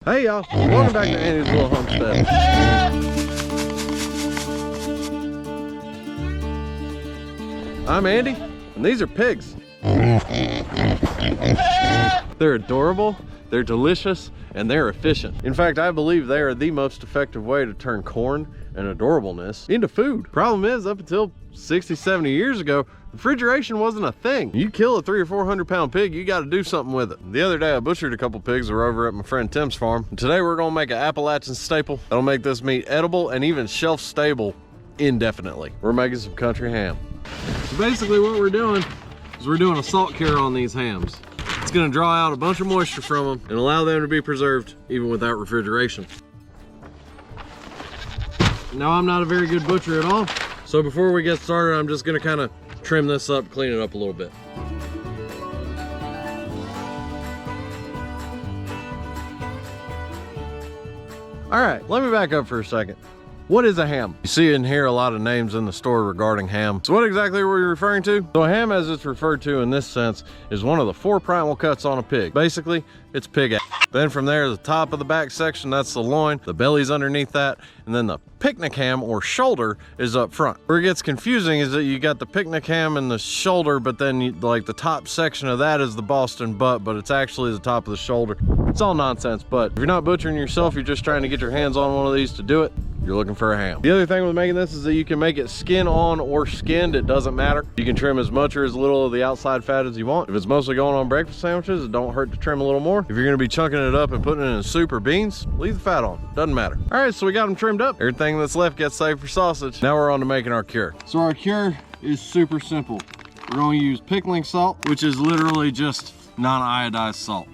Hey y'all, welcome back to Andy's Little Homestead. I'm Andy, and these are pigs. They're adorable, they're delicious, and they're efficient. In fact, I believe they are the most effective way to turn corn and adorableness into food. Problem is, up until 60, 70 years ago, refrigeration wasn't a thing. You kill a 300 or 400 pound pig, you got to do something with it. The other day I butchered a couple pigs that were over at my friend Tim's farm. And today we're gonna make an Appalachian staple that'll make this meat edible and even shelf stable indefinitely. We're making some country ham. So basically what we're doing is we're doing a salt cure on these hams. It's gonna draw out a bunch of moisture from them and allow them to be preserved even without refrigeration. Now, I'm not a very good butcher at all, so before we get started, I'm just gonna kind of trim this up, clean it up a little bit. All right, let me back up for a second. What is a ham? You see and hear a lot of names in the store regarding ham. So what exactly are we referring to? So a ham, as it's referred to in this sense, is one of the 4 primal cuts on a pig. Basically, it's pig ass. Then from there, the top of the back section, that's the loin, the belly's underneath that, and then the picnic ham or shoulder is up front. Where it gets confusing is that you got the picnic ham and the shoulder, but then like the top section of that is the Boston butt, but it's actually the top of the shoulder. It's all nonsense, but if you're not butchering yourself, you're just trying to get your hands on one of these to do it, you're looking for a ham. The other thing with making this is that you can make it skin on or skinned, it doesn't matter. You can trim as much or as little of the outside fat as you want. If it's mostly going on breakfast sandwiches, it don't hurt to trim a little more. If you're gonna be chunking it up and putting it in soup or beans, leave the fat on, doesn't matter. All right, so we got them trimmed up. Everything that's left gets saved for sausage. Now we're on to making our cure. So our cure is super simple. We're gonna use pickling salt, which is literally just non-iodized salt.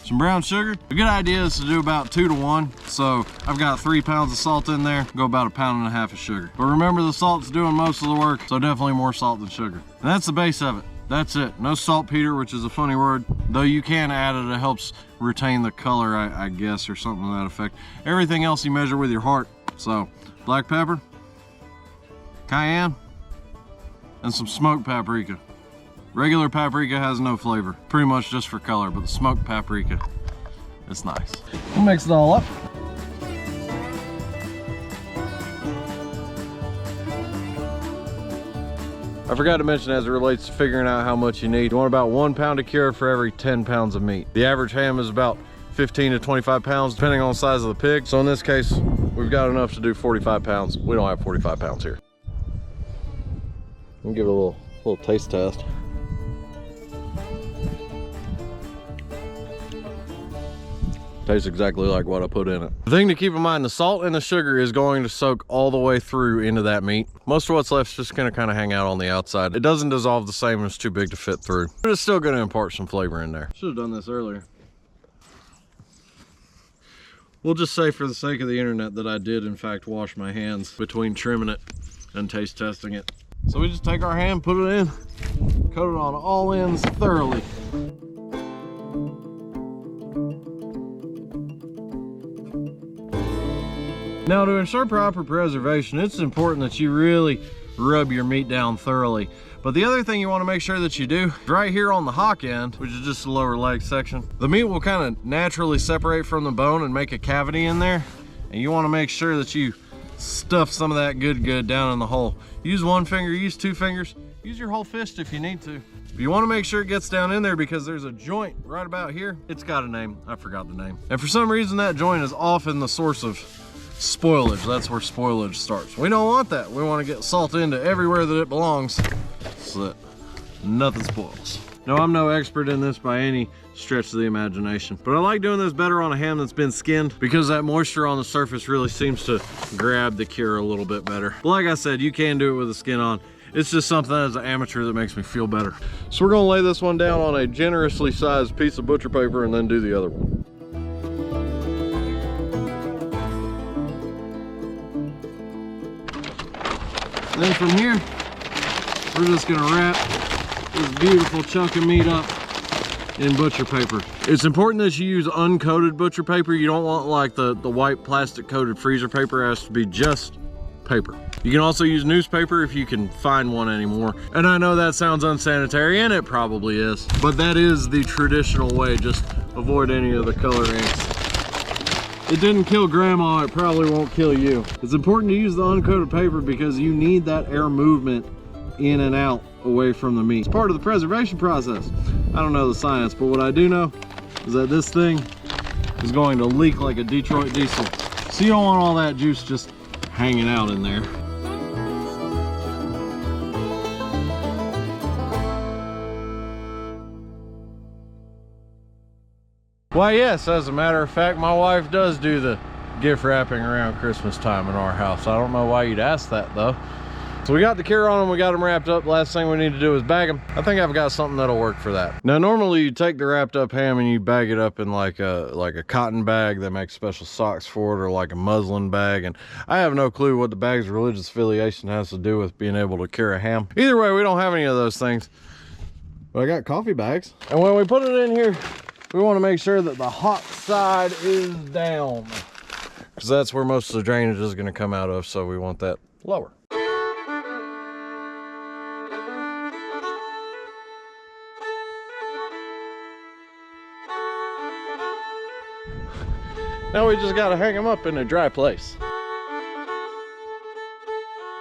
Some brown sugar. A good idea is to do about 2 to 1. So I've got 3 pounds of salt in there, go about 1.5 pounds of sugar. But remember, the salt's doing most of the work, so definitely more salt than sugar. And that's the base of it. That's it. No saltpeter, which is a funny word, though you can add it. It helps retain the color, I guess, or something to that effect. Everything else you measure with your heart. So black pepper, cayenne, and some smoked paprika. Regular paprika has no flavor, pretty much just for color, but the smoked paprika, it's nice. We'll mix it all up. I forgot to mention, as it relates to figuring out how much you need, you want about 1 pound of cure for every 10 pounds of meat. The average ham is about 15 to 25 pounds, depending on the size of the pig. So in this case, we've got enough to do 45 pounds. We don't have 45 pounds here. We'll give it a little taste test. Tastes exactly like what I put in it. The thing to keep in mind, the salt and the sugar is going to soak all the way through into that meat. Most of what's left is just gonna kind of hang out on the outside. It doesn't dissolve the same, it's too big to fit through, but it's still gonna impart some flavor in there. Should have done this earlier. We'll just say, for the sake of the internet, that I did in fact wash my hands between trimming it and taste testing it. So we just take our ham, put it in, coat it on all ends thoroughly. Now, to ensure proper preservation, it's important that you really rub your meat down thoroughly. But the other thing you want to make sure that you do, right here on the hock end, which is just the lower leg section, the meat will kind of naturally separate from the bone and make a cavity in there. And you want to make sure that you stuff some of that good down in the hole. Use 1 finger, use 2 fingers, use your whole fist if you need to. But you want to make sure it gets down in there, because there's a joint right about here. It's got a name, I forgot the name. And for some reason, that joint is often the source of spoilage. That's where spoilage starts. We don't want that. We want to get salt into everywhere that it belongs so that nothing spoils. Now, I'm no expert in this by any stretch of the imagination, but I like doing this better on a ham that's been skinned, because that moisture on the surface really seems to grab the cure a little bit better. But like I said, you can do it with the skin on. It's just something as an amateur that makes me feel better. So we're gonna lay this one down on a generously sized piece of butcher paper and then do the other one. Then from here, we're just gonna wrap this beautiful chunk of meat up in butcher paper. It's important that you use uncoated butcher paper. You don't want like the white plastic coated freezer paper. It has to be just paper. You can also use newspaper if you can find one anymore. And I know that sounds unsanitary, and it probably is, but that is the traditional way. Just avoid any of the color inks. It didn't kill grandma, it probably won't kill you. It's important to use the uncoated paper because you need that air movement in and out away from the meat. It's part of the preservation process. I don't know the science, but what I do know is that this thing is going to leak like a Detroit diesel. So you don't want all that juice just hanging out in there. Why, yes, as a matter of fact, my wife does do the gift wrapping around Christmas time in our house. I don't know why you'd ask that though. So we got the cure on them, we got them wrapped up. Last thing we need to do is bag them. I think I've got something that'll work for that. Now, normally you take the wrapped up ham and you bag it up in like a cotton bag. They make special socks for it, or like a muslin bag. And I have no clue what the bag's religious affiliation has to do with being able to cure a ham. Either way, we don't have any of those things. But I got coffee bags. And when we put it in here, we want to make sure that the hot side is down, because that's where most of the drainage is going to come out of. So we want that lower. Now we just got to hang them up in a dry place.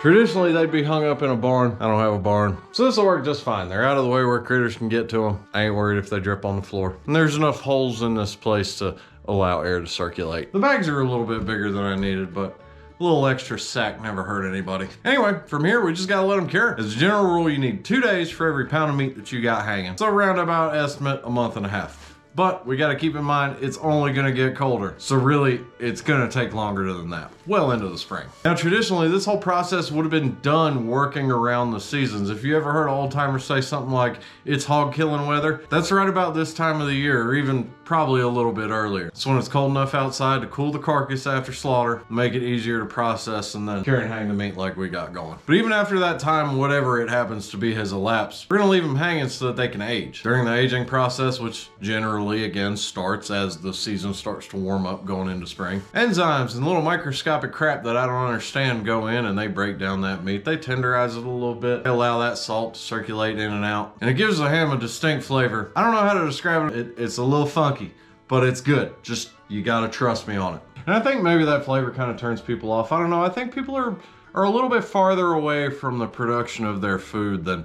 Traditionally, they'd be hung up in a barn. I don't have a barn. So this will work just fine. They're out of the way where critters can get to them. I ain't worried if they drip on the floor. And there's enough holes in this place to allow air to circulate. The bags are a little bit bigger than I needed, but a little extra sack never hurt anybody. Anyway, from here, we just gotta let them cure. As a general rule, you need 2 days for every pound of meat that you got hanging. So roundabout estimate, a month and a half. But we gotta keep in mind, it's only gonna get colder. So really, it's gonna take longer than that, well into the spring. Now, traditionally, this whole process would have been done working around the seasons. If you ever heard old timers say something like, it's hog killing weather, that's right about this time of the year, or even probably a little bit earlier. It's when it's cold enough outside to cool the carcass after slaughter, make it easier to process, and then cure and hang the meat like we got going. But even after that time, whatever it happens to be has elapsed, we're gonna leave them hanging so that they can age. During the aging process, which generally again starts as the season starts to warm up going into spring, enzymes and little microscopic crap that I don't understand go in and they break down that meat. They tenderize it a little bit, they allow that salt to circulate in and out, and it gives the ham a distinct flavor. I don't know how to describe it. It's a little funky, but it's good. Just, you gotta trust me on it. And I think maybe that flavor kind of turns people off. I don't know. I think people are a little bit farther away from the production of their food than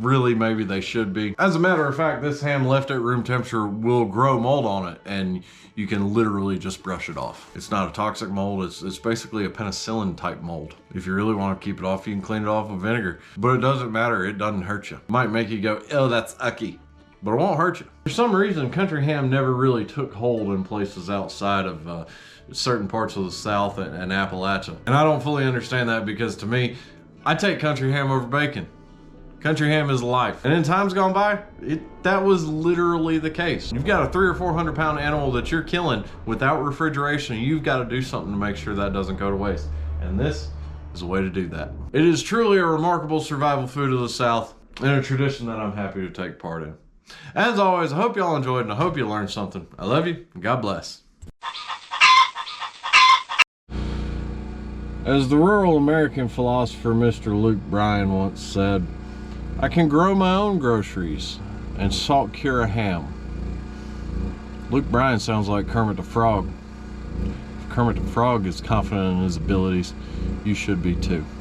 really maybe they should be. As a matter of fact, this ham left at room temperature will grow mold on it, and you can literally just brush it off. It's not a toxic mold. It's basically a penicillin type mold. If you really want to keep it off, you can clean it off with vinegar, but it doesn't matter. It doesn't hurt you. It might make you go, oh, that's ucky, but it won't hurt you. For some reason, country ham never really took hold in places outside of certain parts of the South and Appalachia. And I don't fully understand that, because to me, I take country ham over bacon. Country ham is life. And in times gone by, that was literally the case. You've got a 300 or 400 pound animal that you're killing without refrigeration. You've got to do something to make sure that doesn't go to waste. And this is a way to do that. It is truly a remarkable survival food of the South, and a tradition that I'm happy to take part in. As always, I hope y'all enjoyed, and I hope you learned something. I love you, and God bless. As the rural American philosopher Mr. Luke Bryan once said, I can grow my own groceries and salt cure a ham. Luke Bryan sounds like Kermit the Frog. If Kermit the Frog is confident in his abilities, you should be too.